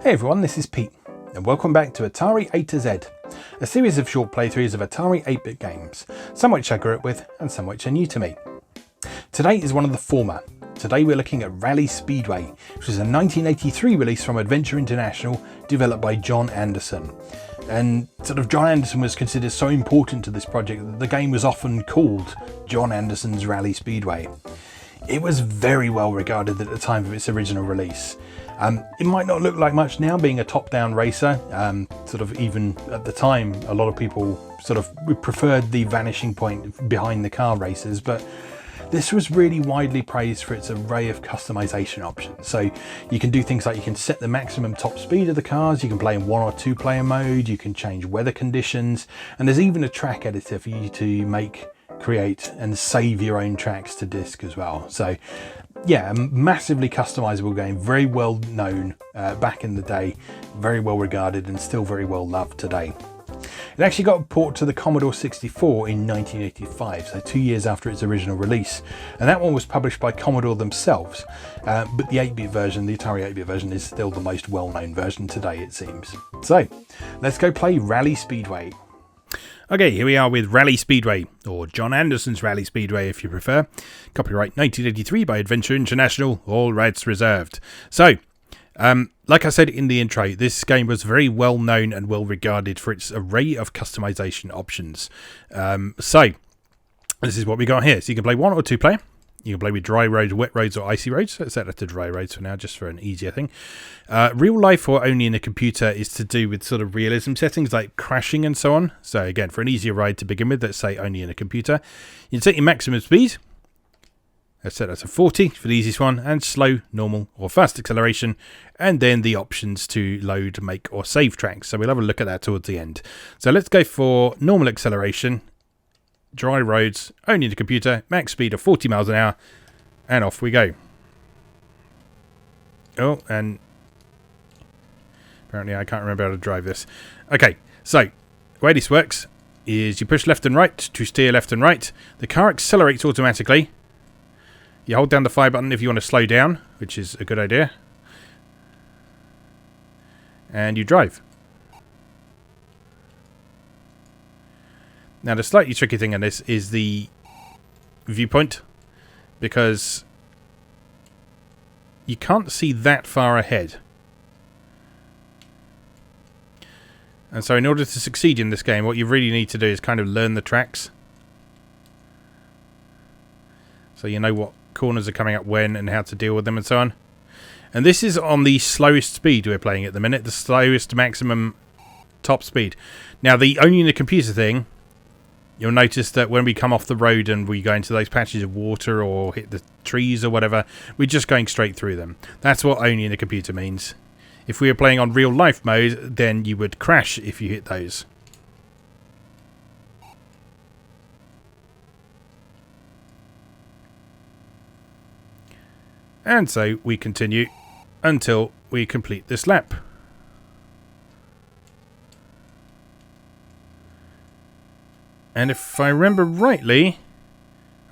Hey everyone, this is Pete, and welcome back to Atari A to Z, a series of short playthroughs of Atari 8-bit games, some which I grew up with and some which are new to me. Today is one of the former. Today we're looking at Rally Speedway, which was a 1983 release from Adventure International, developed by John Anderson. And John Anderson was considered so important to this project that the game was often called John Anderson's Rally Speedway. It was very well regarded at the time of its original release. It might not look like much now, being a top-down racer. Even at the time, a lot of people preferred the vanishing point behind the car races, but this was really widely praised for its array of customization options. So you can do things like you can set the maximum top speed of the cars, you can play in 1 or 2 player mode, you can change weather conditions, and there's even a track editor for you to create and save your own tracks to disk as well. So yeah, a massively customizable game, very well known back in the day, very well regarded and still very well loved today. It actually got a port to the Commodore 64 in 1985, so 2 years after its original release, and that one was published by Commodore themselves, but the 8-bit version, the Atari 8-bit version, is still the most well-known version today, it seems. So let's go play Rally Speedway. Okay, here we are with Rally Speedway, or John Anderson's Rally Speedway if you prefer. Copyright 1983 by Adventure International, all rights reserved. So, like I said in the intro, this game was very well known and well regarded for its array of customization options. So, this is what we got here. So you can play 1 or 2 player. You can play with dry roads, wet roads, or icy roads. Let's set that to dry roads for now, just for an easier thing. Real life or only in a computer is to do with realism settings like crashing and so on. So again, for an easier ride to begin with, let's say only in a computer. You can set your maximum speed. Let's set that to 40 for the easiest one, and slow, normal, or fast acceleration, and then the options to load, make, or save tracks. So we'll have a look at that towards the end. So let's go for normal acceleration. Dry roads, only in the computer, max speed of 40 miles an hour, and off we go. Oh, and apparently I can't remember how to drive this. Okay, so the way this works is you push left and right to steer left and right. The car accelerates automatically. You hold down the fire button if you want to slow down, which is a good idea. And you drive. Now, the slightly tricky thing on this is the viewpoint, because you can't see that far ahead. And so in order to succeed in this game, what you really need to do is learn the tracks. So you know what corners are coming up when and how to deal with them and so on. And this is on the slowest speed we're playing at the minute, the slowest maximum top speed. Now, the only in the computer thing, you'll notice that when we come off the road and we go into those patches of water or hit the trees or whatever, we're just going straight through them. That's what only in the computer means. If we were playing on real life mode, then you would crash if you hit those. And so we continue until we complete this lap. And if I remember rightly,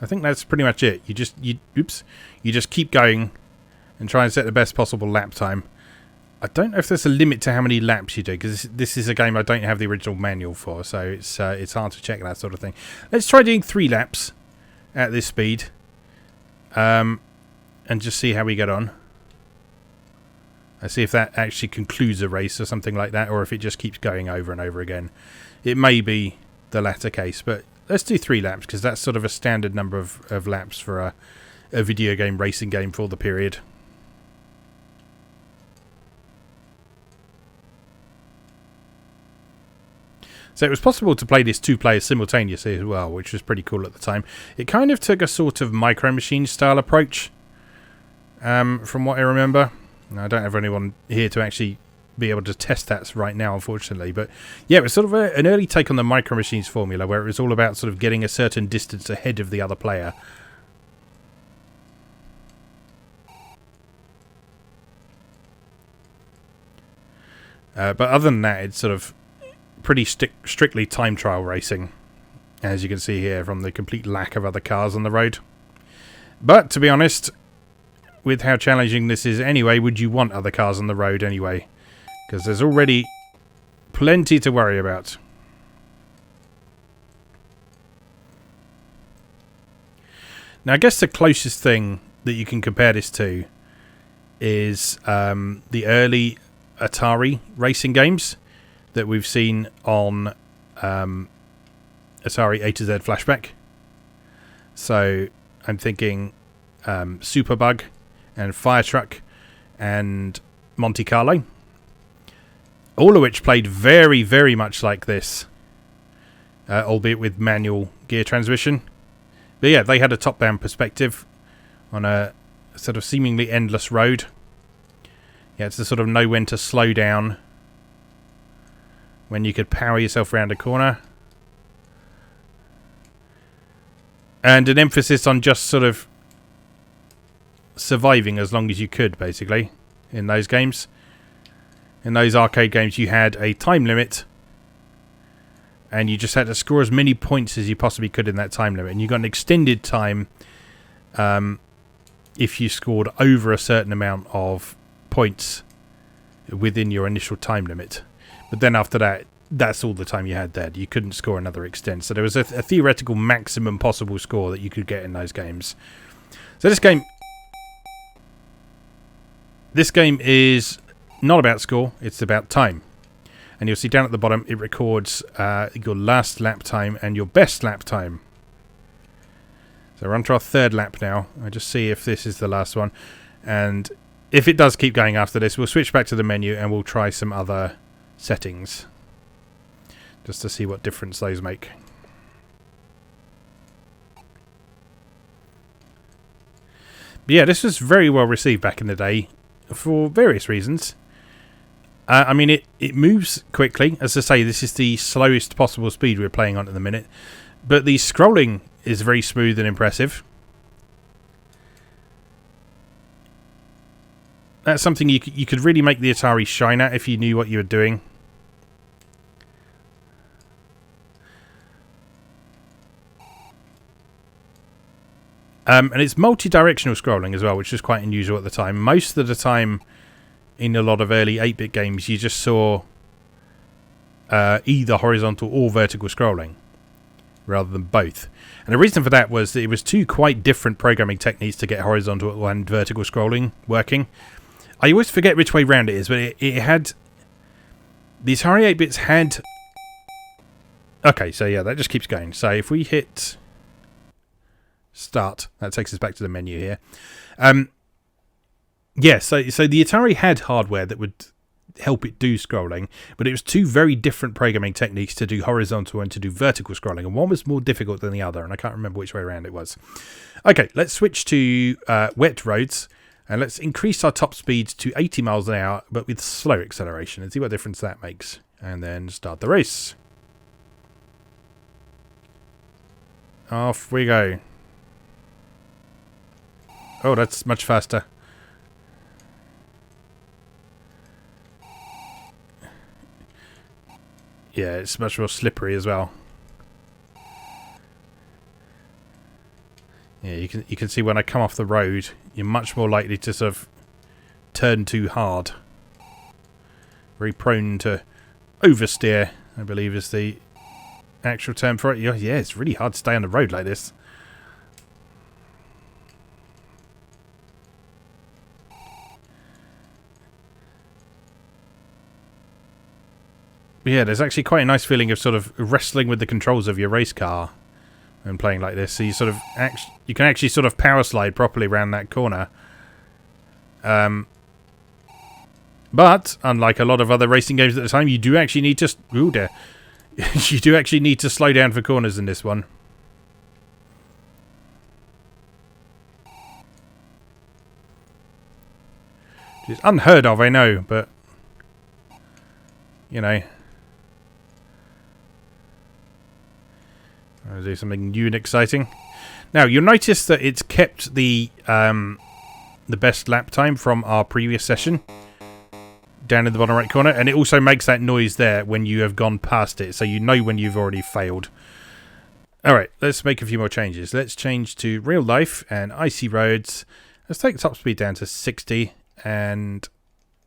I think that's pretty much it. You just keep going and try and set the best possible lap time. I don't know if there's a limit to how many laps you do, because this is a game I don't have the original manual for, so it's hard to check that sort of thing. Let's try doing 3 laps at this speed, and just see how we get on. Let's see if that actually concludes a race or something like that, or if it just keeps going over and over again. It may be the latter case, but let's do 3 laps, because that's a standard number of laps for a video game racing game for the period. So it was possible to play this 2 players simultaneously as well, which was pretty cool at the time. It kind of took a Micro Machine style approach, from what I remember. I don't have anyone here to actually be able to test that right now, unfortunately, but yeah, it was an early take on the Micro Machines formula, where it was all about getting a certain distance ahead of the other player. But other than that, it's pretty strictly time trial racing, as you can see here from the complete lack of other cars on the road. But to be honest, with how challenging this is anyway, would you want other cars on the road anyway? because there's already plenty to worry about. Now, I guess the closest thing that you can compare this to is the early Atari racing games that we've seen on Atari A to Z Flashback. So I'm thinking Superbug and Fire Truck and Monte Carlo, all of which played very, very much like this, albeit with manual gear transmission. But yeah, they had a top-down perspective on a sort of seemingly endless road. Yeah, it's to sort of know when to slow down, when you could power yourself around a corner. And an emphasis on just sort of surviving as long as you could, basically, in those games. In those arcade games, you had a time limit, and you just had to score as many points as you possibly could in that time limit. And you got an extended time if you scored over a certain amount of points within your initial time limit. But then after that, that's all the time you had there. You couldn't score another extent. So there was a theoretical maximum possible score that you could get in those games. So this game is not about score, it's about time. And you'll see down at the bottom, it records your last lap time and your best lap time. So we're on to our third lap now. I'll just see if this is the last one. And if it does keep going after this, we'll switch back to the menu and we'll try some other settings, just to see what difference those make. But yeah, this was very well received back in the day for various reasons. I mean, it moves quickly. As I say, this is the slowest possible speed we're playing on at the minute. But the scrolling is very smooth and impressive. That's something you could really make the Atari shine at if you knew what you were doing. And it's multi-directional scrolling as well, which is quite unusual at the time. Most of the time, in a lot of early 8-bit games, you just saw either horizontal or vertical scrolling, rather than both. And the reason for that was that it was two quite different programming techniques to get horizontal and vertical scrolling working. I always forget which way round it is, but it had... The Atari 8-bits had... Okay, so yeah, that just keeps going. So if we hit start, that takes us back to the menu here. Yeah, so the Atari had hardware that would help it do scrolling, but it was two very different programming techniques to do horizontal and to do vertical scrolling, and one was more difficult than the other, and I can't remember which way around it was. Okay, let's switch to wet roads, and let's increase our top speed to 80 miles an hour, but with slow acceleration, and see what difference that makes. And then start the race. Off we go. Oh, that's much faster. Yeah, it's much more slippery as well. Yeah, you can see when I come off the road, you're much more likely to sort of turn too hard. Very prone to oversteer, I believe is the actual term for it. Yeah, it's really hard to stay on the road like this. But yeah, there's actually quite a nice feeling of sort of wrestling with the controls of your race car when playing like this. So you sort of you can actually sort of power slide properly around that corner. But unlike a lot of other racing games at the time, you do actually need to you do actually need to slow down for corners in this one. It's unheard of, I know, but you know. I'll do something new and exciting. Now, you'll notice that it's kept the best lap time from our previous session down in the bottom right corner, and it also makes that noise there when you have gone past it, so you know when you've already failed. Alright, let's make a few more changes. Let's change to real life and icy roads. Let's take top speed down to 60, and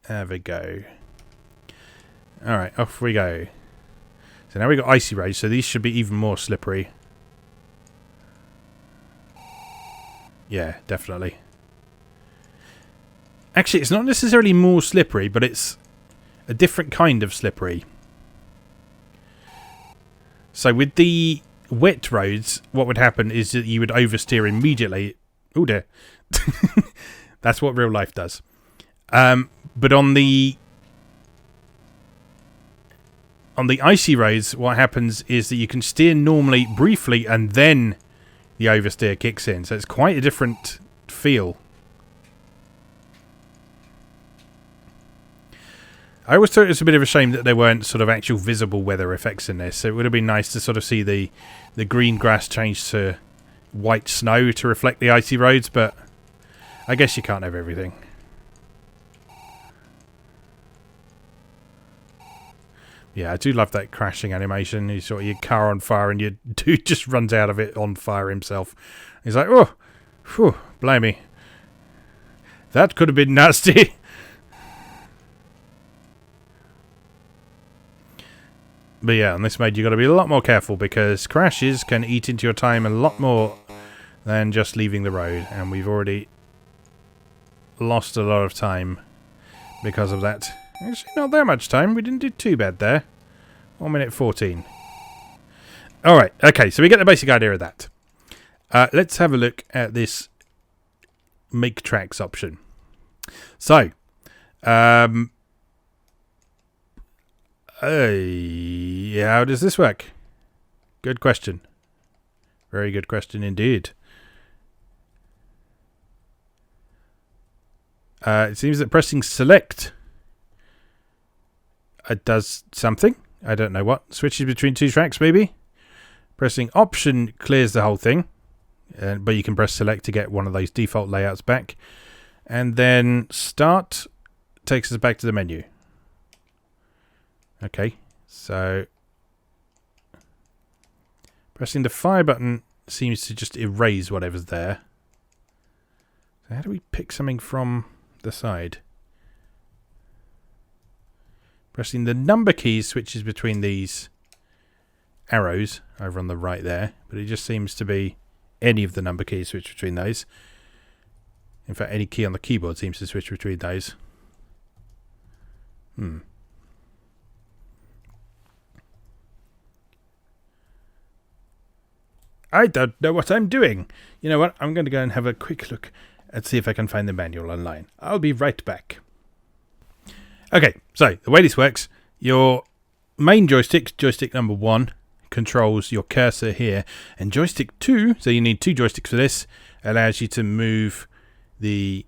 there we go. Alright, off we go. So now we've got icy roads, so these should be even more slippery. Yeah, definitely. Actually, it's not necessarily more slippery, but it's a different kind of slippery. So with the wet roads, what would happen is that you would oversteer immediately. Oh dear. That's what real life does. But on the icy roads, what happens is that you can steer normally briefly and then the oversteer kicks in. So it's quite a different feel. I always thought it was a bit of a shame that there weren't sort of actual visible weather effects in this. So it would have been nice to sort of see the green grass change to white snow to reflect the icy roads, but I guess you can't have everything. Yeah, I do love that crashing animation. You sort of your car on fire and your dude just runs out of it on fire himself. He's like, oh, whew, blimey. That could have been nasty. But yeah, on this mode you've got to be a lot more careful because crashes can eat into your time a lot more than just leaving the road. And we've already lost a lot of time because of that. Actually, not that much time. We didn't do too bad there. 1 minute 14. Alright, okay, so we get the basic idea of that. Let's have a look at this make tracks option. So, how does this work? Good question. Very good question indeed. It seems that pressing select does something. I don't know what. Switches between two tracks, maybe? Pressing option clears the whole thing. But you can press select to get one of those default layouts back. And then start takes us back to the menu. Okay, so pressing the fire button seems to just erase whatever's there. So how do we pick something from the side? Pressing the number keys switches between these arrows over on the right there, but it just seems to be any of the number keys switch between those. In fact, any key on the keyboard seems to switch between those. I don't know what I'm doing. You know what? I'm going to go and have a quick look and see if I can find the manual online. I'll be right back. Okay, so the way this works, your main joystick, joystick number 1, controls your cursor here, and joystick 2, so you need 2 joysticks for this, allows you to move the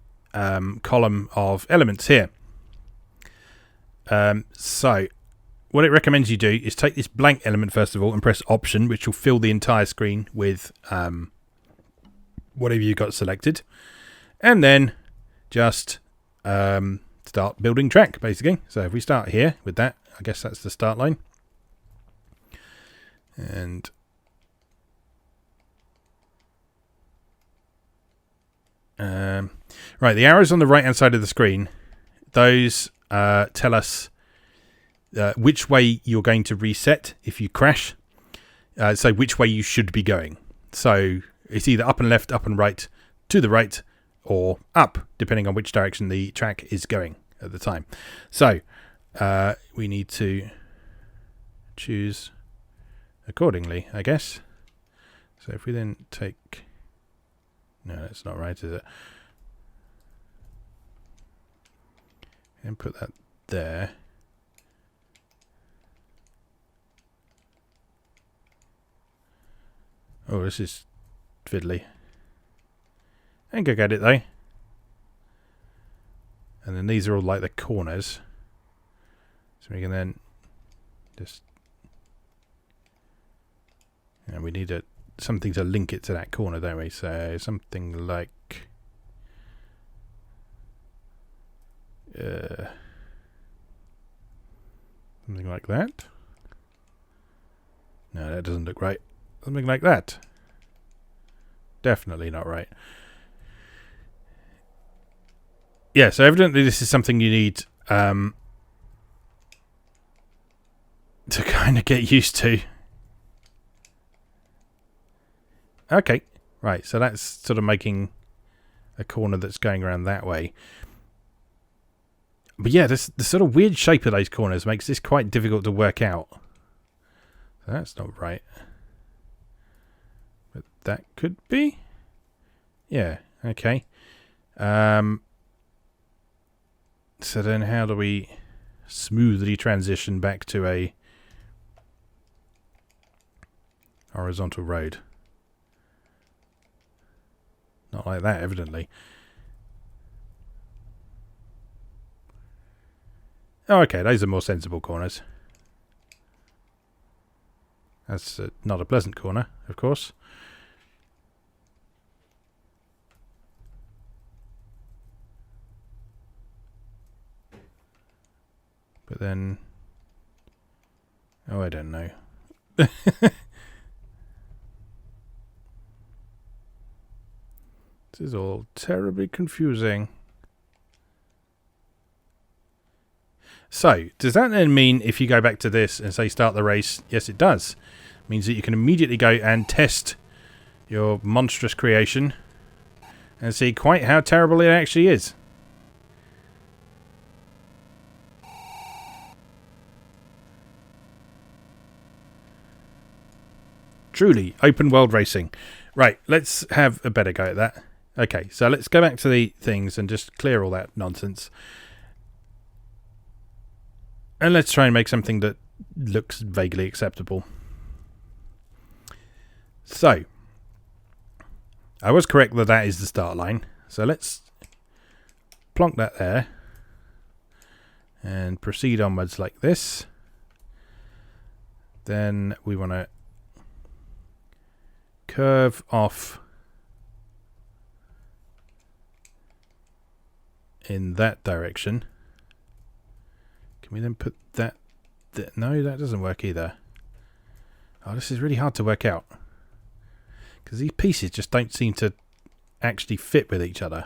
column of elements here. So what it recommends you do is take this blank element first of all and press option, which will fill the entire screen with whatever you got selected, and then just start building track basically. So if we start here with that, I guess that's the start line, and right, the arrows on the right hand side of the screen, those tell us which way you're going to reset if you crash, so which way you should be going. So it's either up and left, up and right, to the right, or up, depending on which direction the track is going at the time. So we need to choose accordingly, I guess. So if we then take... No, that's not right, is it? And put that there. Oh, this is fiddly. I think I get it though. And then these are all like the corners. So we can then just... And we need something to link it to that corner, don't we? So something like... something like that. No, that doesn't look right. Something like that. Definitely not right. Yeah, so evidently this is something you need kind of get used to. Okay, right, so that's sort of making a corner that's going around that way. But yeah, the sort of weird shape of those corners makes this quite difficult to work out. So that's not right. But that could be. Yeah, okay. So then how do we smoothly transition back to a horizontal road? Not like that, evidently. Oh, okay, those are more sensible corners. That's not a pleasant corner, of course. But then... oh, I don't know. This is all terribly confusing. So, does that then mean if you go back to this and say start the race? Yes, it does. It means that you can immediately go and test your monstrous creation and see quite how terrible it actually is. Truly, open world racing. Right, let's have a better go at that. Okay, so let's go back to the things and just clear all that nonsense. And let's try and make something that looks vaguely acceptable. So, I was correct that that is the start line. So let's plonk that there. And proceed onwards like this. Then we want to curve off in that direction. Can we then put that there? No, that doesn't work either. Oh, this is really hard to work out. Because these pieces just don't seem to actually fit with each other.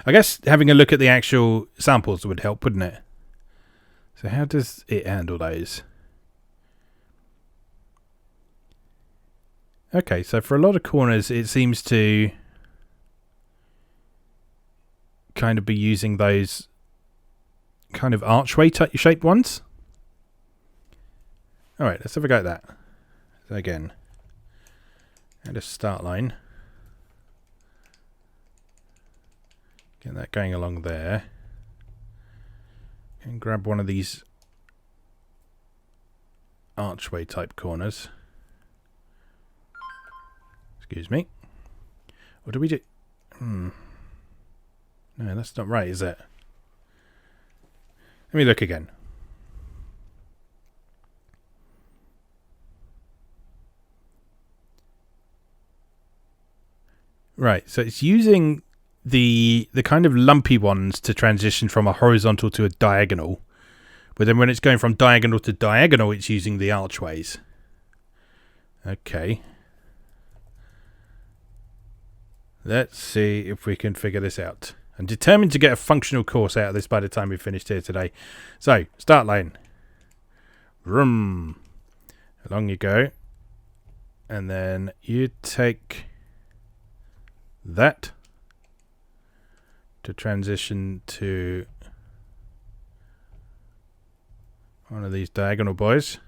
I guess having a look at the actual samples would help, wouldn't it? So how does it handle those? Okay, so for a lot of corners it seems to kind of be using those kind of archway shaped ones. Alright, let's have a go at that. So again, and a start line. Get that going along there. And grab one of these archway type corners. Excuse me. What do we do? No, that's not right, is it? Let me look again. Right, so it's using the kind of lumpy ones to transition from a horizontal to a diagonal. But then when it's going from diagonal to diagonal, it's using the archways. Okay. Let's see if we can figure this out. I'm determined to get a functional course out of this by the time we've finished here today. So, start line. Vroom. Along you go. And then you take that to transition to one of these diagonal boys.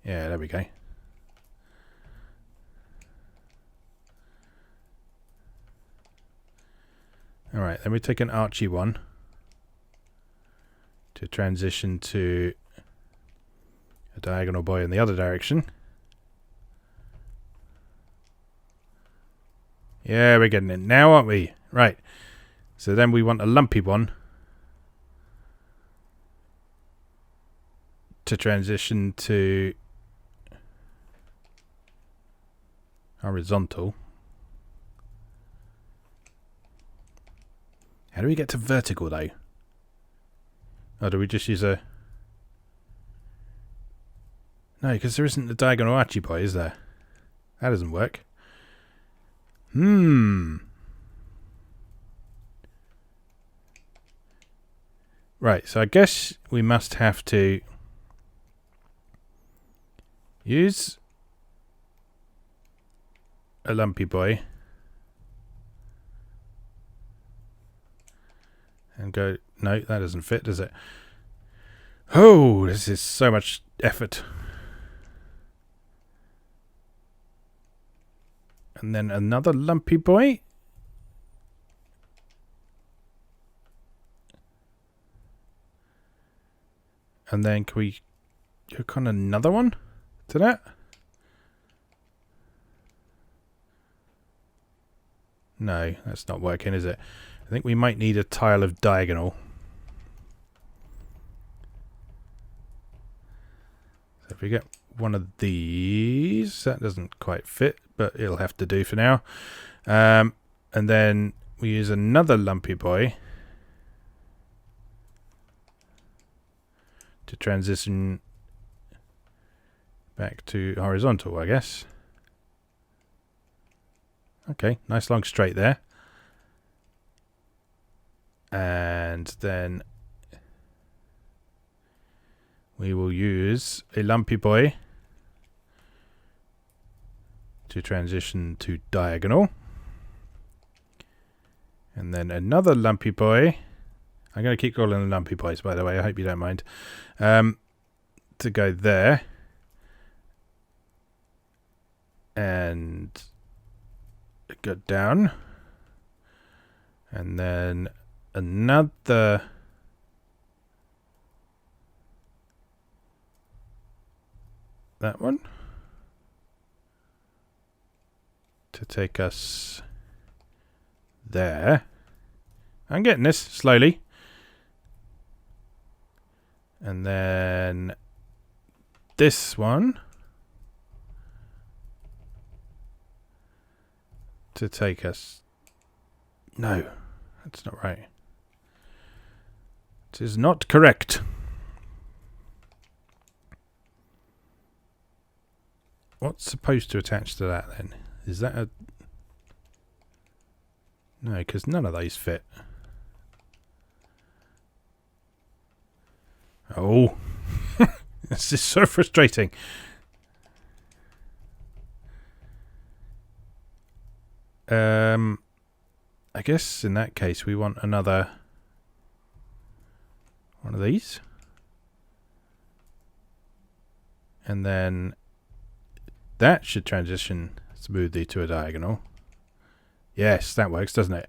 Yeah, there we go. Alright, then we take an archy one to transition to a diagonal boy in the other direction. Yeah, we're getting it now, aren't we? Right. So then we want a lumpy one to transition to horizontal. How do we get to vertical though? Or do we just use a... No, because there isn't a diagonal archy boy, is there? That doesn't work. Right, so I guess we must have to use a lumpy boy and go, no, that doesn't fit, does it? Oh, this is so much effort. And then another lumpy boy. And then can we hook on another one to that? No, that's not working, is it? I think we might need a tile of diagonal. So if we get one of these, that doesn't quite fit, but it'll have to do for now. And then we use another lumpy boy to transition back to horizontal, I guess. Okay, nice long straight there. And then we will use a lumpy boy to transition to diagonal. And then another lumpy boy. I'm going to keep calling them lumpy boys, by the way. I hope you don't mind. To go there. And go down. And then another that one to take us there. I'm getting this slowly. And then this one to take us. No, that's not right. It is not correct. What's supposed to attach to that then? Is that a... No, because none of those fit. Oh. This is so frustrating. I guess in that case we want another one of these. And then that should transition smoothly to a diagonal. Yes, that works, doesn't it?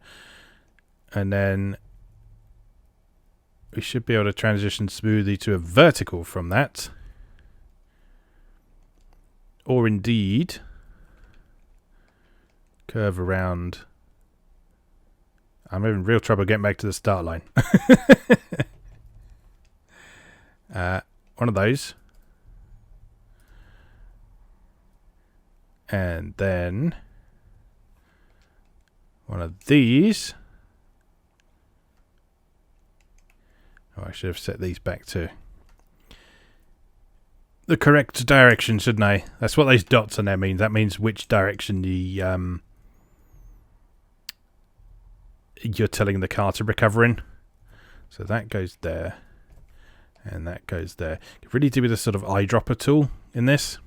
And then we should be able to transition smoothly to a vertical from that. Or indeed curve around. I'm having real trouble getting back to the start line. One of those. And then one of these. Oh, I should have set these back to the correct direction, shouldn't I? That's what those dots on there mean. That means which direction the you're telling the car to recover in. So that goes there. And that goes there. You really do with a sort of eyedropper tool in this.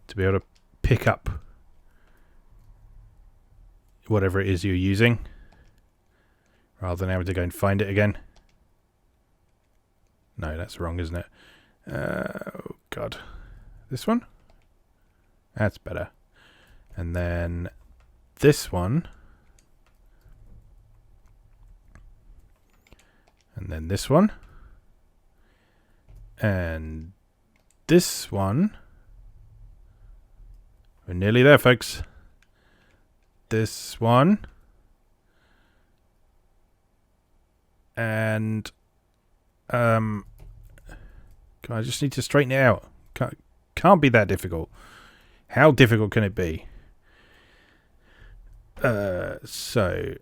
To be able to pick up whatever it is you're using. Rather than having to go and find it again. No, that's wrong, isn't it? Oh, God. This one? That's better. And then this one. And then this one. And this one. We're nearly there, folks. This one. And God, I just need to straighten it out. Can't be that difficult. How difficult can it be? So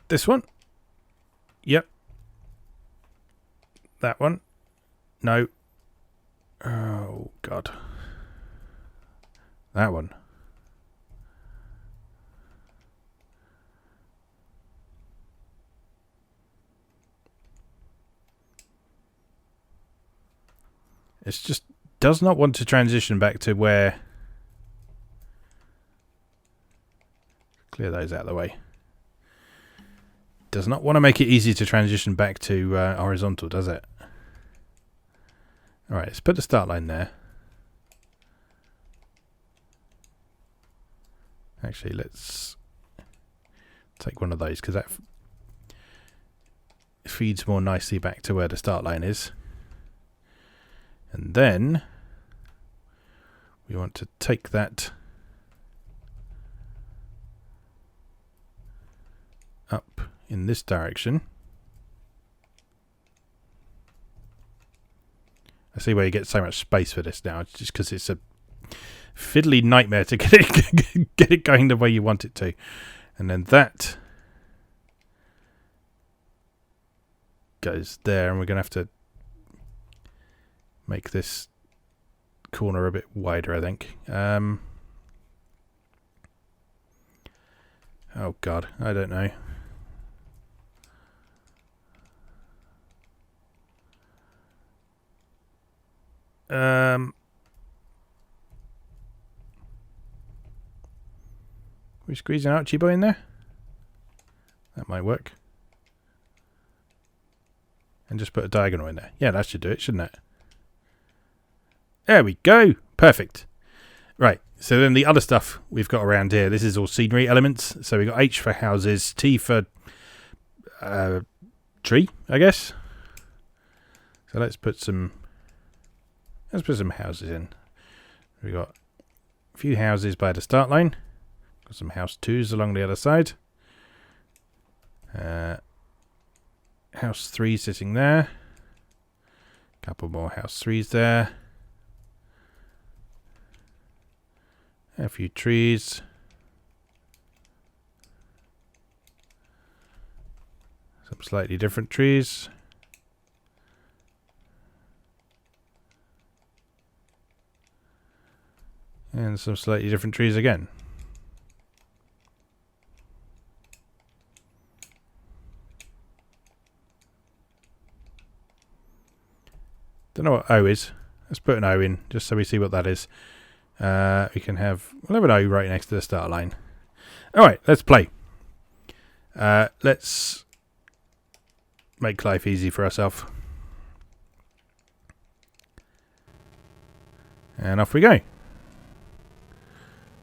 this one. Yep. That one. No. Oh, God. That one. It just does not want to transition back to where... Clear those out of the way. Does not want to make it easy to transition back to horizontal, does it? Alright, let's put the start line there. Actually, let's take one of those, because that feeds more nicely back to where the start line is. And then we want to take that up in this direction. I see where you get so much space for this now. It's just because it's a fiddly nightmare to get it going the way you want it to. And then that goes there, and we're going to have to make this corner a bit wider, I think. Oh God, I don't know. We squeeze an Archie boy in there? That might work. And just put a diagonal in there. Yeah, that should do it, shouldn't it? There we go. Perfect. Right, so then the other stuff we've got around here, this is all scenery elements. So we've got H for houses, T for tree, I guess. So let's put some houses in. We've got a few houses by the start line. Got some house 2s along the other side. House 3 sitting there. Couple more house 3s there. A few trees. Some slightly different trees. And some slightly different trees again. Don't know what O is. Let's put an O in just so we see what that is. We'll have an O right next to the start line. Alright, let's play. Let's make life easy for ourselves. And off we go.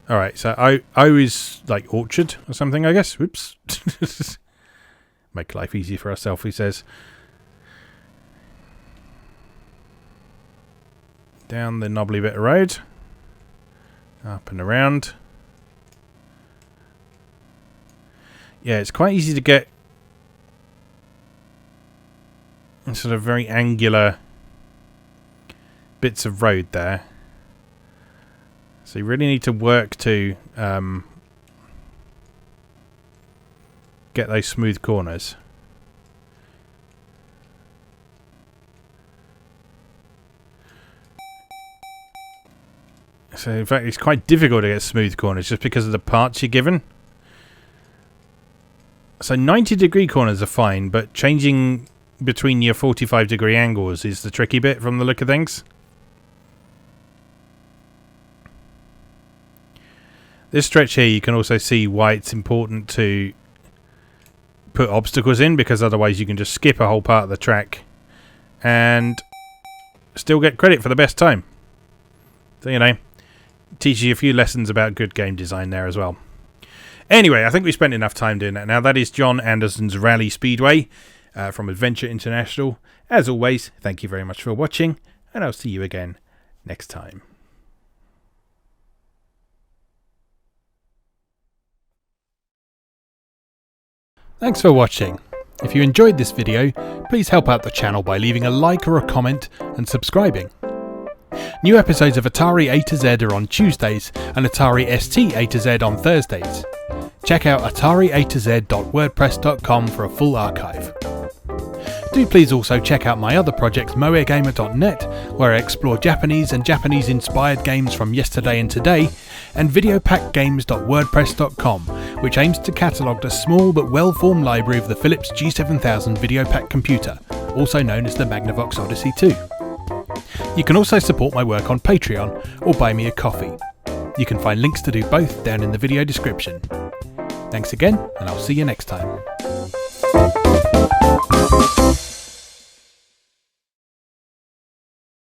Alright, so O is like orchard or something, I guess. Whoops. Make life easy for ourselves, he says. Down the knobbly bit of road. Up and around. Yeah, it's quite easy to get sort of very angular bits of road there. So you really need to work to get those smooth corners. So in fact it's quite difficult to get smooth corners just because of the parts you're given. So 90-degree corners are fine, but changing between your 45-degree angles is the tricky bit from the look of things. This stretch here you can also see why it's important to put obstacles in, because otherwise you can just skip a whole part of the track and still get credit for the best time. So, you know, teaches you a few lessons about good game design there as well. Anyway, I think we spent enough time doing that. Now, that is John Anderson's Rally Speedway from Adventure International. As always, thank you very much for watching, and I'll see you again next time. Thanks for watching. If you enjoyed this video, please help out the channel by leaving a like or a comment and subscribing. New episodes of Atari A to Z are on Tuesdays and Atari ST A to Z on Thursdays. Check out atariatoz.wordpress.com for a full archive. Do please also check out my other projects moegamer.net, where I explore Japanese and Japanese-inspired games from yesterday and today, and videopackgames.wordpress.com, which aims to catalogue the small but well-formed library of the Philips G7000 Videopack computer, also known as the Magnavox Odyssey 2. You can also support my work on Patreon or buy me a coffee. You can find links to do both down in the video description. Thanks again, and I'll see you next time.